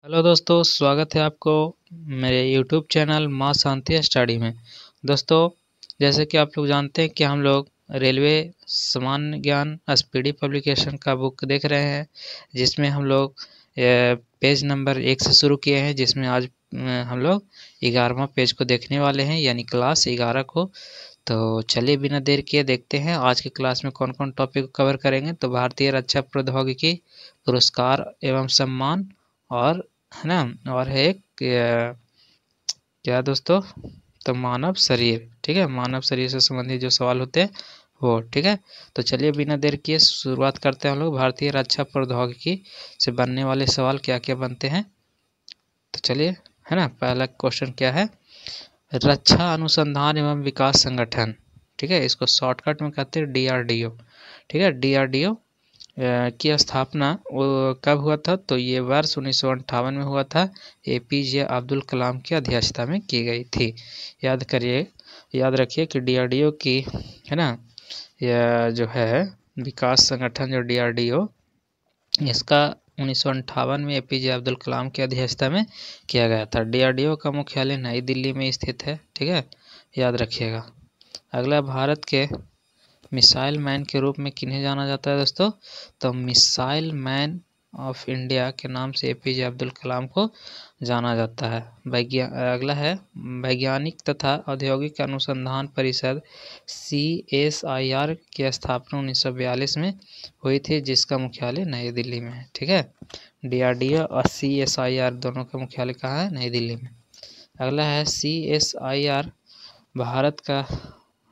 Hello दोस्तों, स्वागत है आपको मेरे यूट्यूब चैनल माँ शांति स्टडी में। दोस्तों, जैसे कि आप लोग जानते हैं कि हम लोग रेलवे सामान्य ज्ञान स्पीडी पब्लिकेशन का बुक देख रहे हैं, जिसमें हम लोग पेज नंबर 1 से शुरू किए हैं, जिसमें आज हम लोग 11वां पेज को देखने वाले हैं, यानी क्लास 11 को। तो चलिए बिना देर किए देखते हैं आज की क्लास में कौन कौन टॉपिक कवर करेंगे। तो भारतीय रक्षा प्रौद्योगिकी पुरस्कार एवं सम्मान, और है ना, और है एक क्या दोस्तों, तो मानव शरीर। ठीक है, मानव शरीर से संबंधित जो सवाल होते हैं वो। ठीक है, तो चलिए बिना देर किए शुरुआत करते हैं हम लोग। भारतीय रक्षा प्रौद्योगिकी से बनने वाले सवाल क्या क्या बनते हैं, तो चलिए, है ना। पहला क्वेश्चन क्या है, रक्षा अनुसंधान एवं विकास संगठन। ठीक है, इसको शॉर्टकट में कहते हैं DRDO। ठीक है, DRDO की स्थापना कब हुआ था, तो ये वर्ष 1958 में हुआ था। APJ अब्दुल कलाम की अध्यक्षता में की गई थी। याद रखिए कि DRDO की, है ना, यह जो है विकास संगठन जो DRDO, इसका 1958 में APJ अब्दुल कलाम की अध्यक्षता में किया गया था। DRDO का मुख्यालय नई दिल्ली में स्थित है। ठीक है, याद रखिएगा। अगला, भारत के मिसाइल मैन के रूप में किन्हें जाना जाता है दोस्तों, तो मिसाइल मैन ऑफ इंडिया के नाम से APJ अब्दुल कलाम को जाना जाता है। अगला है, वैज्ञानिक तथा औद्योगिक अनुसंधान परिषद CSIR की स्थापना 1942 में हुई थी, जिसका मुख्यालय नई दिल्ली में है। ठीक है, DRDO और CSIR दोनों का मुख्यालय कहाँ है, नई दिल्ली में। अगला है, CSIR भारत का,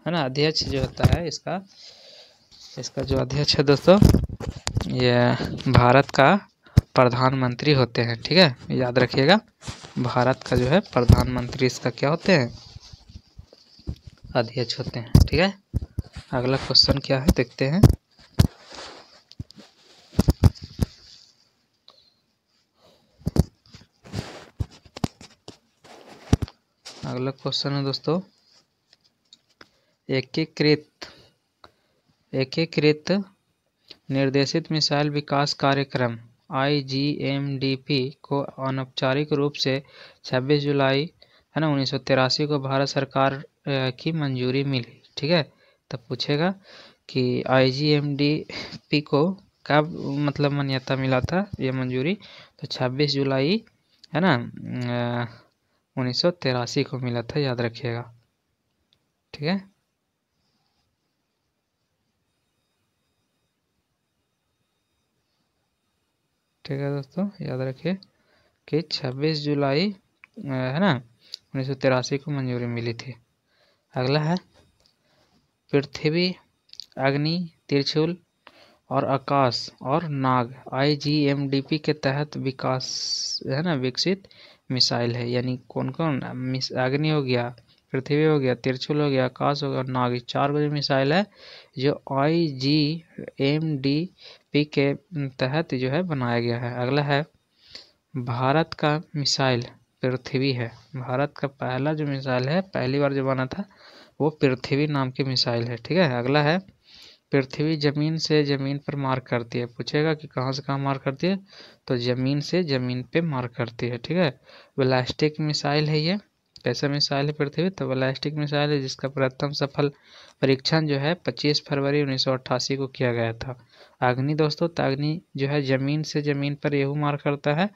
है ना, अध्यक्ष जो होता है, इसका जो अध्यक्ष है दोस्तों, ये भारत का प्रधानमंत्री होते हैं। ठीक है, याद रखिएगा, भारत का जो है प्रधानमंत्री इसका क्या होते हैं, अध्यक्ष होते हैं। ठीक है, अगला क्वेश्चन क्या है देखते हैं। अगला क्वेश्चन है दोस्तों, एकीकृत निर्देशित मिसाइल विकास कार्यक्रम IGMDP को अनौपचारिक रूप से 26 जुलाई, है ना, 1983 को भारत सरकार की मंजूरी मिली। ठीक है, तब पूछेगा कि IGMDP को कब मतलब मान्यता मिला था, ये मंजूरी, तो 26 जुलाई, है ना, 1983 को मिला था, याद रखिएगा। ठीक है, ठीक है दोस्तों, याद रखिए कि 26 जुलाई, है ना, 1983 को मंजूरी मिली थी। अगला है, पृथ्वी, अग्नि, त्रिशूल और आकाश और नाग IGMDP के तहत विकसित मिसाइल है। यानी कौन कौन, अग्नि हो गया, पृथ्वी हो गया, त्रिशूल हो गया, आकाश हो गया, नाग, 4 जो मिसाइल है जो IGMDP के तहत जो है बनाया गया है। अगला है, भारत का मिसाइल पृथ्वी है। भारत का पहला जो मिसाइल है, पहली बार जो बना था, वो पृथ्वी नाम की मिसाइल है। ठीक है, अगला है, पृथ्वी जमीन से जमीन पर मार करती है। पूछेगा कि कहाँ से कहाँ मार करती है, तो जमीन से जमीन पे मार करती है। ठीक है, बैलिस्टिक मिसाइल है ये। कैसा मिसाइल है पृथ्वी, तो बैलिस्टिक मिसाइल है, जिसका प्रथम सफल परीक्षण जो है 25 फरवरी 1988 को किया गया था। अग्नि दोस्तों, तो अग्नि जो है जमीन से जमीन पर यहू मार करता है।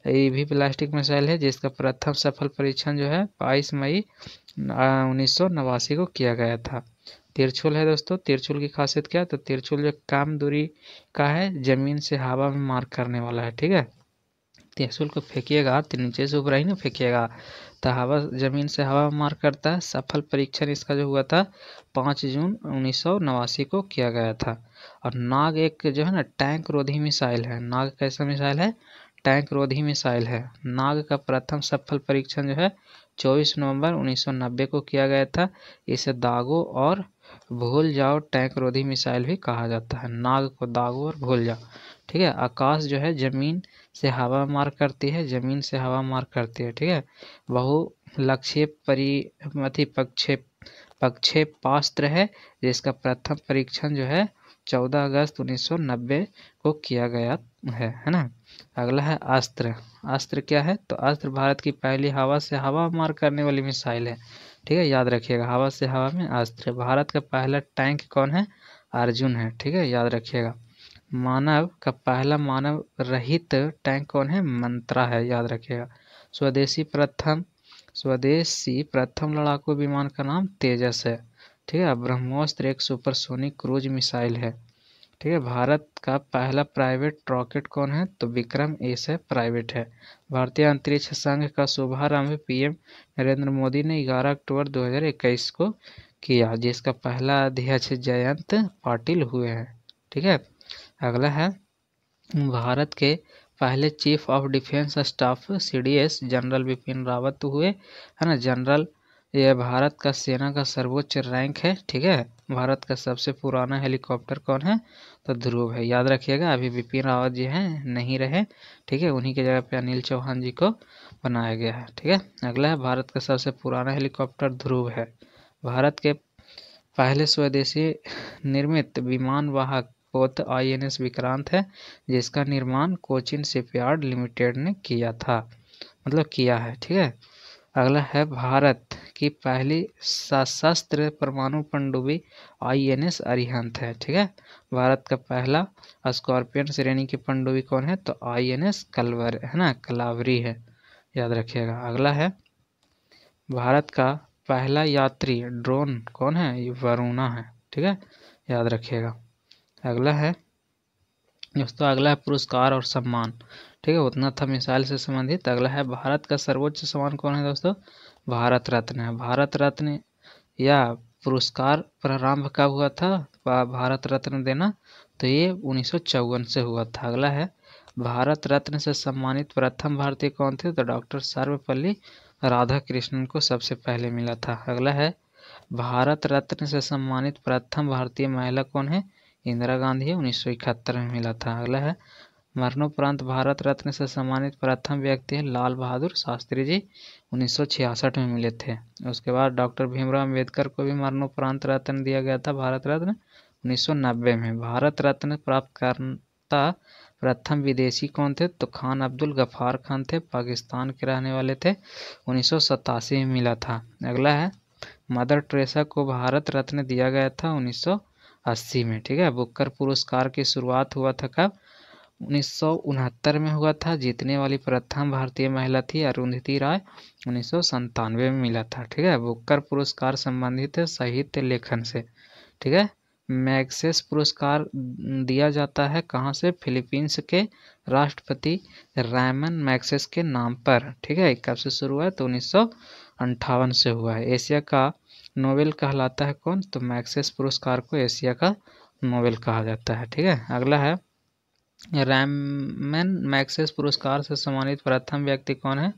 ये भी प्लास्टिक मिसाइल है, जिसका प्रथम सफल परीक्षण जो है 22 मई 1989 को किया गया था। तिरछुल है दोस्तों, तिरछुल की खासियत क्या है, तो तिरछुल जो कम दूरी का है, जमीन से हवा में मार करने वाला है। ठीक है, त्रिशूल को फेंकिएगा तो नीचे से ऊपर ही ना फेंकिएगा, तो हवा, जमीन से हवा में मार करता है। सफल परीक्षण इसका जो हुआ था 5 जून 1989 को किया गया था। और नाग एक जो है ना टैंक रोधी मिसाइल है। नाग कैसा मिसाइल है, टैंक रोधी मिसाइल है। नाग का प्रथम सफल परीक्षण जो है 24 नवंबर 1990 को किया गया था। इसे दागो और भूल जाओ टैंक रोधी मिसाइल भी कहा जाता है। नाग को दागो और भूल जाओ। ठीक है, आकाश जो है जमीन से हवा मार करती है, जमीन से हवा मार करती है। ठीक है, बहुलक्षीय प्रक्षेपास्त्र है, जिसका प्रथम परीक्षण जो है 14 अगस्त 1990 को किया गया है ना। अगला है अस्त्र। अस्त्र क्या है? तो अस्त्र भारत की पहली हवा से हवा मार करने वाली मिसाइल है। ठीक है, याद रखिएगा, हवा से हवा में अस्त्र। भारत का पहला टैंक कौन है? अर्जुन है। ठीक है, याद रखिएगा। मानव का पहला मानव रहित टैंक कौन है? मंत्रा है, याद रखिएगा। स्वदेशी प्रथम लड़ाकू विमान का नाम तेजस है। ठीक है, ब्रह्मोस्त्र एक सुपरसोनिक क्रूज मिसाइल है। ठीक है, भारत का पहला प्राइवेट रॉकेट कौन है? तो विक्रम एस है, प्राइवेट है। भारतीय अंतरिक्ष संघ का शुभारंभ पीएम नरेंद्र मोदी ने 11 अक्टूबर 2021 को किया, जिसका पहला अध्यक्ष जयंत पाटिल हुए हैं। ठीक है, अगला है भारत के पहले chief of defence staff CDS general Bipin Rawat हुए, है ना। जनरल यह भारत का सेना का सर्वोच्च रैंक है। ठीक है, भारत का सबसे पुराना हेलीकॉप्टर कौन है? तो ध्रुव है, याद रखिएगा। अभी बिपिन रावत जी हैं, नहीं रहे। ठीक है, उन्हीं की जगह पे अनिल चौहान जी को बनाया गया है। ठीक है, अगला है भारत का सबसे पुराना हेलीकॉप्टर ध्रुव है। भारत के पहले स्वदेशी निर्मित विमान वाहक पोत आईएनएस विक्रांत है, जिसका निर्माण कोचिन शिपयार्ड लिमिटेड ने किया था, मतलब किया है। ठीक है, अगला है भारत की पहली सशस्त्र परमाणु पनडुब्बी आईएनएस अरिहंत है। ठीक है, भारत का पहला स्कॉर्पियन श्रेणी की पनडुब्बी कौन है? तो आईएनएस कलवर है ना, कलावरी है, याद रखिएगा। अगला है भारत का पहला यात्री ड्रोन कौन है? ये वरुणा है। ठीक है, याद रखिएगा। अगला है दोस्तों, अगला है पुरस्कार और सम्मान। ठीक है, उतना था मिसाइल से संबंधित। अगला है भारत का सर्वोच्च सम्मान कौन है दोस्तों? भारत रत्न है। भारत रत्न या पुरस्कार प्रारंभ कब हुआ था भारत रत्न देना? तो ये 1954 से हुआ था। अगला है भारत रत्न से सम्मानित प्रथम भारतीय कौन थे? तो डॉक्टर सर्वपल्ली राधाकृष्णन को सबसे पहले मिला था। अगला है भारत रत्न से सम्मानित प्रथम भारतीय महिला कौन है? इंदिरा गांधी है, 1971 में मिला था। अगला है मरणोपरांत भारत रत्न से सम्मानित प्रथम व्यक्ति है लाल बहादुर शास्त्री जी, 1966 में मिले थे। उसके बाद डॉक्टर भीमराव अम्बेडकर को भी मरणोपरांत रत्न दिया गया था, भारत रत्न, 1990 में। भारत रत्न प्राप्त करता प्रथम विदेशी कौन थे? तो खान अब्दुल गफ्फार खान थे, पाकिस्तान के रहने वाले थे, 1987 में मिला था। अगला है मदर टेरेसा को भारत रत्न दिया गया था 1980 में। ठीक है, बुकर पुरस्कार की शुरुआत हुआ था कब? 1969 में हुआ था। जीतने वाली प्रथम भारतीय महिला थी अरुंधति राय, 1997 में मिला था। ठीक है, बुकर पुरस्कार संबंधित है साहित्य लेखन से। ठीक है, मैग्सेस पुरस्कार दिया जाता है कहाँ से? फिलीपींस के राष्ट्रपति रायमन मैग्सेस के नाम पर। ठीक है, कब से शुरू हुआ है? तो 1958 से हुआ है। एशिया का नोबेल कहलाता है कौन? तो मैग्सेस पुरस्कार को एशिया का नोबेल कहा जाता है। ठीक है, अगला है रैमन मैग्सेस पुरस्कार से सम्मानित प्रथम व्यक्ति कौन है?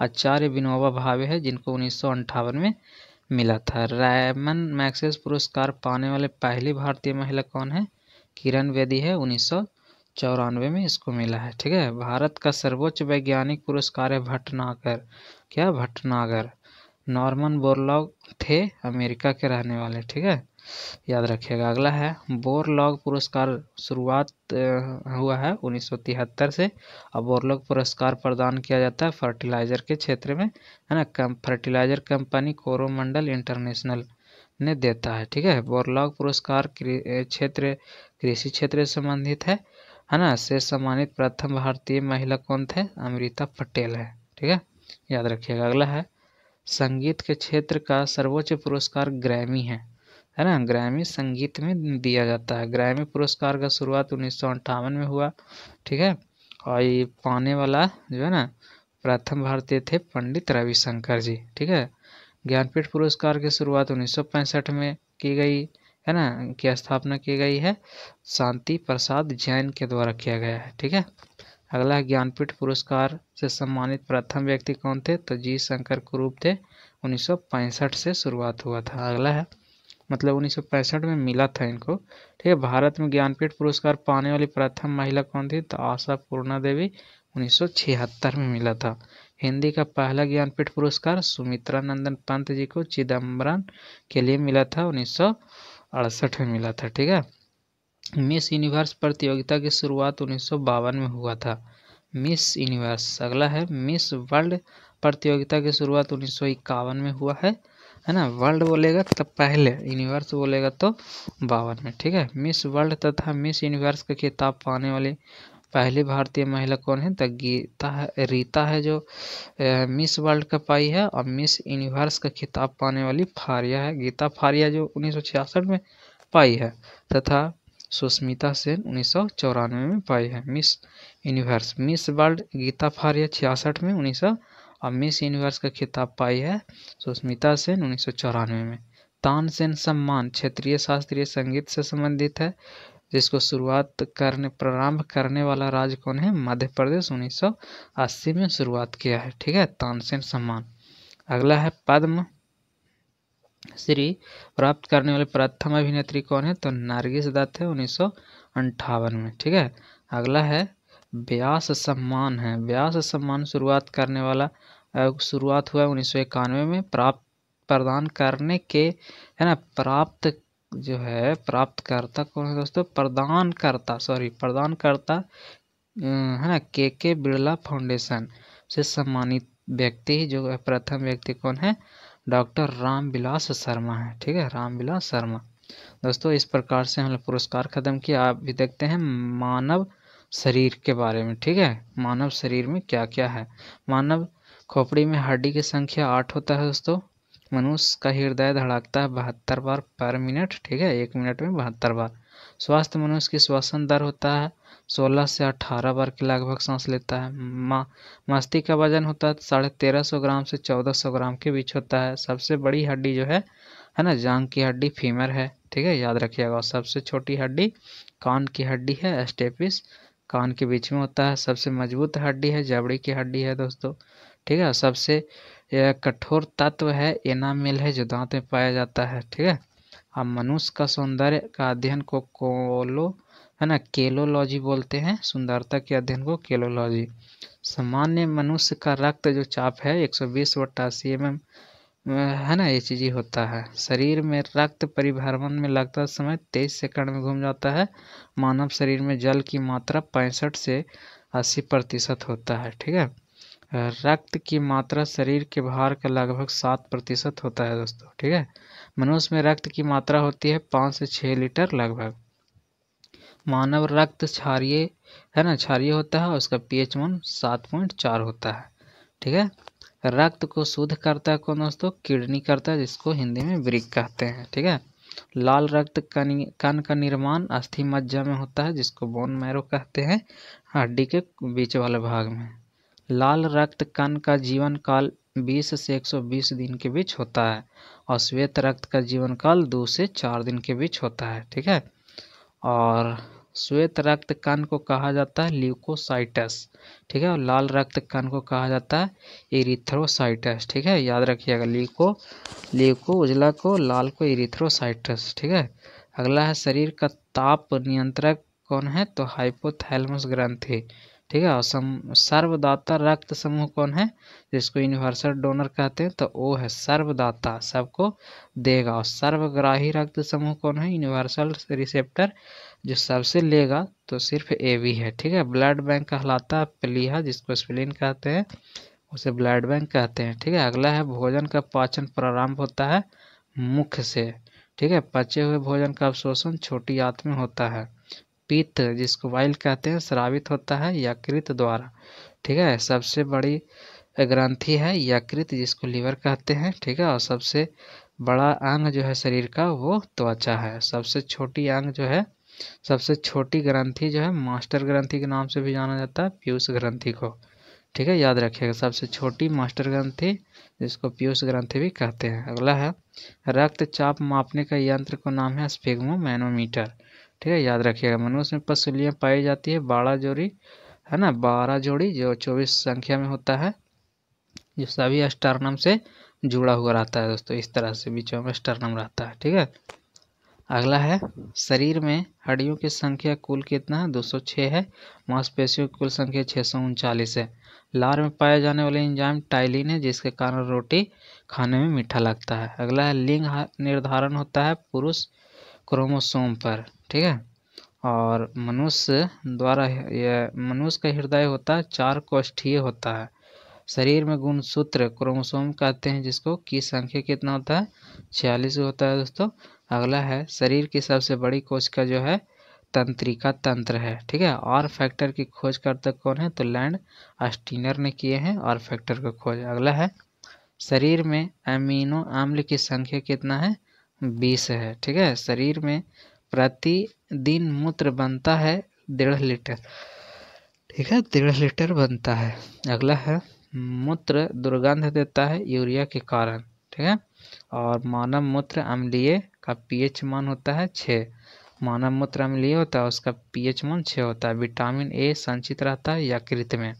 आचार्य विनोबा भावे है, जिनको 1958 में मिला था। रैमन मैग्सेस पुरस्कार पाने वाले पहली भारतीय महिला कौन है? किरण बेदी है, 1994 में इसको मिला है। ठीक है, भारत का सर्वोच्च वैज्ञानिक पुरस्कार है भटनागर। क्या? भटनागर। नॉर्मन बोरलॉग थे, अमेरिका के रहने वाले। ठीक है, याद रखिएगा। अगला है बोरलॉग पुरस्कार शुरुआत हुआ है 1973 से। अब बोरलॉग पुरस्कार प्रदान किया जाता है फर्टिलाइजर के क्षेत्र में, है ना। फर्टिलाइजर कंपनी कोरोमंडल इंटरनेशनल ने देता है। ठीक है, बोरलॉग पुरस्कार क्षेत्र कृषि क्षेत्र से संबंधित है ना। से सम्मानित प्रथम भारतीय महिला कौन थे? अमृता पटेल है। ठीक है, याद रखिएगा। अगला है संगीत के क्षेत्र का सर्वोच्च पुरस्कार ग्रैमी है ना। ग्रैमी संगीत में दिया जाता है। ग्रैमी पुरस्कार का शुरुआत 1958 में हुआ। ठीक है, और ये पाने वाला जो है ना प्रथम भारतीय थे पंडित रविशंकर जी। ठीक है, ज्ञानपीठ पुरस्कार की शुरुआत 1965 में की गई है ना, की स्थापना की गई है, शांति प्रसाद जैन के द्वारा किया गया है। ठीक है, अगला है ज्ञानपीठ पुरस्कार से सम्मानित प्रथम व्यक्ति कौन थे? तो जी शंकर कुरूप थे, 1965 से शुरुआत हुआ था। अगला है मतलब 1965 में मिला था इनको। ठीक है, भारत में ज्ञानपीठ पुरस्कार पाने वाली प्रथम महिला कौन थी? तो आशा पूर्णा देवी, 1976 में मिला था। हिंदी का पहला ज्ञानपीठ पुरस्कार सुमित्रा नंदन पंत जी को चिदम्बरम के लिए मिला था, 1968 में मिला था। ठीक है, मिस यूनिवर्स प्रतियोगिता की शुरुआत 1952 में हुआ था। Miss universe. अगला है मिस वर्ल्ड प्रतियोगिता की शुरुआत 1951 में हुआ है ना। वर्ल्ड बोलेगा तब पहले, यूनिवर्स बोलेगा तो 52 में, ठीक है। मिस वर्ल्ड तथा मिस यूनिवर्स का खिताब पाने वाली पहली भारतीय महिला कौन है? तो रीता है जो मिस वर्ल्ड का पाई है, और मिस यूनिवर्स का खिताब पाने वाली फारिया है, गीता फारिया, जो 1966 में पाई है, तथा सुष्मिता सेन 1994 में पाई है। Miss universe, miss world Geeta Faria 66 में 1900, और मिस यूनिवर्स का खिताब पाई है सुष्मिता सेन 1994 में। तानसेन सम्मान क्षेत्रीय शास्त्रीय संगीत से संबंधित है, जिसको प्रारंभ करने वाला राज्य कौन है? मध्य प्रदेश, 1980 में शुरुआत किया है, ठीक है, तानसेन सम्मान। अगला है पद्म श्री प्राप्त करने वाले प्रथम अभिनेत्री कौन है? तो नरगिस दत्त है, 1958 में, ठीक है। अगला है व्यास सम्मान है। व्यास सम्मान शुरुआत हुआ 1991 में। प्रदान करने के, है ना, प्राप्तकर्ता कौन है दोस्तों? प्रदानकर्ता है ना, के बिरला फाउंडेशन से सम्मानित व्यक्ति जो है, प्रथम व्यक्ति कौन है? डॉक्टर रामविलास शर्मा है, ठीक है, रामविलास शर्मा। दोस्तों इस प्रकार से हमने पुरस्कार खत्म किया। आप भी देखते हैं मानव शरीर के बारे में, ठीक है। मानव शरीर में क्या क्या है? मानव खोपड़ी में हड्डी की संख्या 8 होता है दोस्तों। मनुष्य का हृदय धड़कता है 72 बार पर मिनट, ठीक है, 1 मिनट में 72 बार। स्वास्थ्य मनुष्य की श्वसन दर होता है 16 से 18 बार के लगभग सांस लेता है। मस्तिष्क का वजन होता है 1350 ग्राम से 1400 ग्राम के बीच होता है। सबसे बड़ी हड्डी जो है ना, जांघ की हड्डी फीमर है, ठीक है, याद रखिएगा। और सबसे छोटी हड्डी कान की हड्डी है, स्टेपिस, कान के बीच में होता है। सबसे मजबूत हड्डी है, जबड़ी की हड्डी है दोस्तों, ठीक है। सबसे कठोर तत्व है एनामेल है, जो दांत में पाया जाता है, ठीक है। अब मनुष्य का सौंदर्य का अध्ययन को केलोलॉजी बोलते हैं। सुंदरता के अध्ययन को केलोलॉजी। सामान्य मनुष्य का रक्त जो चाप है 120/80 mm है ना, HG होता है। शरीर में रक्त परिभ्रमण में लगता समय 23 सेकंड में घूम जाता है। मानव शरीर में जल की मात्रा 65 से 80% होता है, ठीक है। रक्त की मात्रा शरीर के भार का लगभग 7% होता है दोस्तों, ठीक है। मनुष्य में रक्त की मात्रा होती है 5 से 6 लीटर लगभग। मानव रक्त क्षारीय है ना, क्षारीय होता है, और उसका pH मान 7.4 होता है, ठीक है। रक्त को शुद्ध करता है कौन दोस्तों? किडनी करता है, जिसको हिंदी में वृक्क कहते हैं, ठीक है। लाल रक्त कण का निर्माण अस्थि मज्जा में होता है, जिसको बोन मैरो कहते हैं, हड्डी के बीच वाले भाग में। लाल रक्त कण का जीवन काल 20 से 120 दिन के बीच होता है, और श्वेत रक्त का जीवन काल 2 से 4 दिन के बीच होता है, ठीक है। और श्वेत रक्त कण को कहा जाता है ल्यूकोसाइटस, ठीक है, और लाल रक्त कण को कहा जाता है इरिथ्रोसाइटस, ठीक है, याद रखिएगा। ल्यूको उजला को, लाल को इरिथ्रोसाइटस, ठीक है। अगला है शरीर का ताप नियंत्रक कौन है? तो हाइपोथैलेमस ग्रंथि, ठीक है। और सर्वदाता रक्त समूह कौन है, जिसको यूनिवर्सल डोनर कहते हैं? तो वो है सर्वदाता, सबको देगा। और सर्वग्राही रक्त समूह कौन है? यूनिवर्सल रिसेप्टर, जो सबसे लेगा तो सिर्फ AB है, ठीक है। ब्लड बैंक कहलाता है प्लीहा, जिसको स्प्लीन कहते हैं, उसे ब्लड बैंक कहते हैं, ठीक है। अगला है भोजन का पाचन प्रारंभ होता है मुख से, ठीक है। पचे हुए भोजन का अवशोषण छोटी आंत में होता है। पित्त, जिसको वाइल कहते हैं, स्रावित होता है यकृत द्वारा, ठीक है। सबसे बड़ी ग्रंथि है यकृत, जिसको लीवर कहते हैं, ठीक है। और सबसे बड़ा अंग जो है शरीर का वो त्वचा है। सबसे छोटी ग्रंथि जो है मास्टर ग्रंथि के नाम से भी जाना जाता है, पीयूष ग्रंथि को, ठीक है, याद रखिएगा। सबसे छोटी मास्टर ग्रंथि, जिसको पीयूष ग्रंथि भी कहते हैं। अगला है रक्तचाप मापने का यंत्र का नाम है स्फिग्मोमैनोमीटर, ठीक है, याद रखिएगा। मनुष्य में पसलियाँ पाई जाती है 12 जोड़ी, है ना, 12 जोड़ी, जो 24 संख्या में होता है, जो सभी स्टर्नम से जुड़ा हुआ रहता है दोस्तों। इस तरह से बीचों में स्टर्नम रहता है, ठीक है। अगला है शरीर में हड्डियों की संख्या कुल कितना है? 206 है। मांसपेशियों की कुल संख्या 639 है। लार में पाए जाने वाले एंजाइम टाइलिन है, जिसके कारण रोटी खाने में मीठा लगता है। अगला है लिंग निर्धारण होता है पुरुष क्रोमोसोम पर, ठीक है। और मनुष्य द्वारा यह मनुष्य का हृदय होता है 4 कोष्ठीय होता है। शरीर में गुणसूत्र क्रोमोसोम कहते हैं जिसको, की संख्या कितना होता है 46 होता है दोस्तों। अगला है शरीर की सबसे बड़ी कोशिका जो है तंत्रिका तंत्र है। ठीक है, आर फैक्टर की खोज करता कौन है, तो लैंड अस्टीनर ने किए हैं आर फैक्टर की खोज। अगला है शरीर में अमीनो अम्ल की संख्या कितना है 20 है। ठीक है, शरीर में प्रतिदिन मूत्र बनता है 1.5 लीटर। ठीक है, 1.5 लीटर बनता है। अगला है मूत्र दुर्गंध देता है यूरिया के कारण। ठीक है, और मानव मूत्र अम्लीय का पीएच मान होता है 6। मानव मूत्र अम्लीय होता है उसका पीएच मान 6 होता है। विटामिन ए संचित रहता है यकृत में।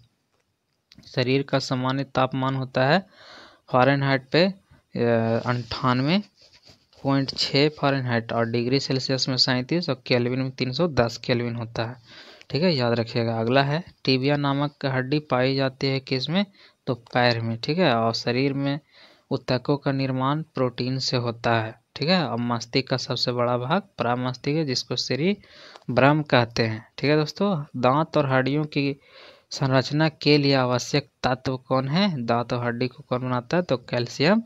शरीर का सामान्य तापमान होता है फ़ारेनहाइट पे 98.6 फ़ारेनहाइट, और डिग्री सेल्सियस में 37, और केल्विन में 310 केल्विन होता है। ठीक है, याद रखिएगा। अगला है टिबिया नामक हड्डी पाई जाती है किस में, तो पैर में। ठीक है, और शरीर में ऊतकों का निर्माण प्रोटीन से होता है। ठीक है, और मस्तिष्क का सबसे बड़ा भाग परामस्तिष्क है जिसको सेरिब्रम कहते हैं। ठीक है दोस्तों, दांत और हड्डियों की संरचना के लिए आवश्यक तत्व कौन है, दांत और हड्डी को कौन बनाता है, तो कैल्शियम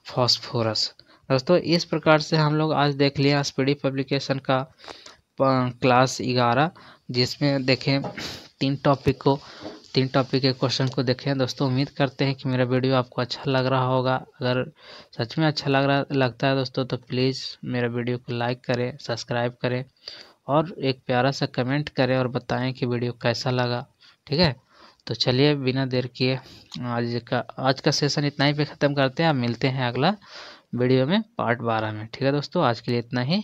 फास्फोरस। दोस्तों इस प्रकार से हम लोग आज देख लिया स्पीडी पब्लिकेशन का क्लास 11, जिसमें देखें 3 टॉपिक के क्वेश्चन को देखें। दोस्तों उम्मीद करते हैं कि मेरा वीडियो आपको अच्छा लग रहा होगा। अगर सच में अच्छा लगता है दोस्तों तो प्लीज़ मेरा वीडियो को लाइक करें, सब्सक्राइब करें, और एक प्यारा सा कमेंट करें और बताएं कि वीडियो कैसा लगा। ठीक है, तो चलिए बिना देर किए आज का सेशन इतना ही पे ख़त्म करते हैं। अब मिलते हैं अगला वीडियो में पार्ट 12 में। ठीक है दोस्तों, आज के लिए इतना ही।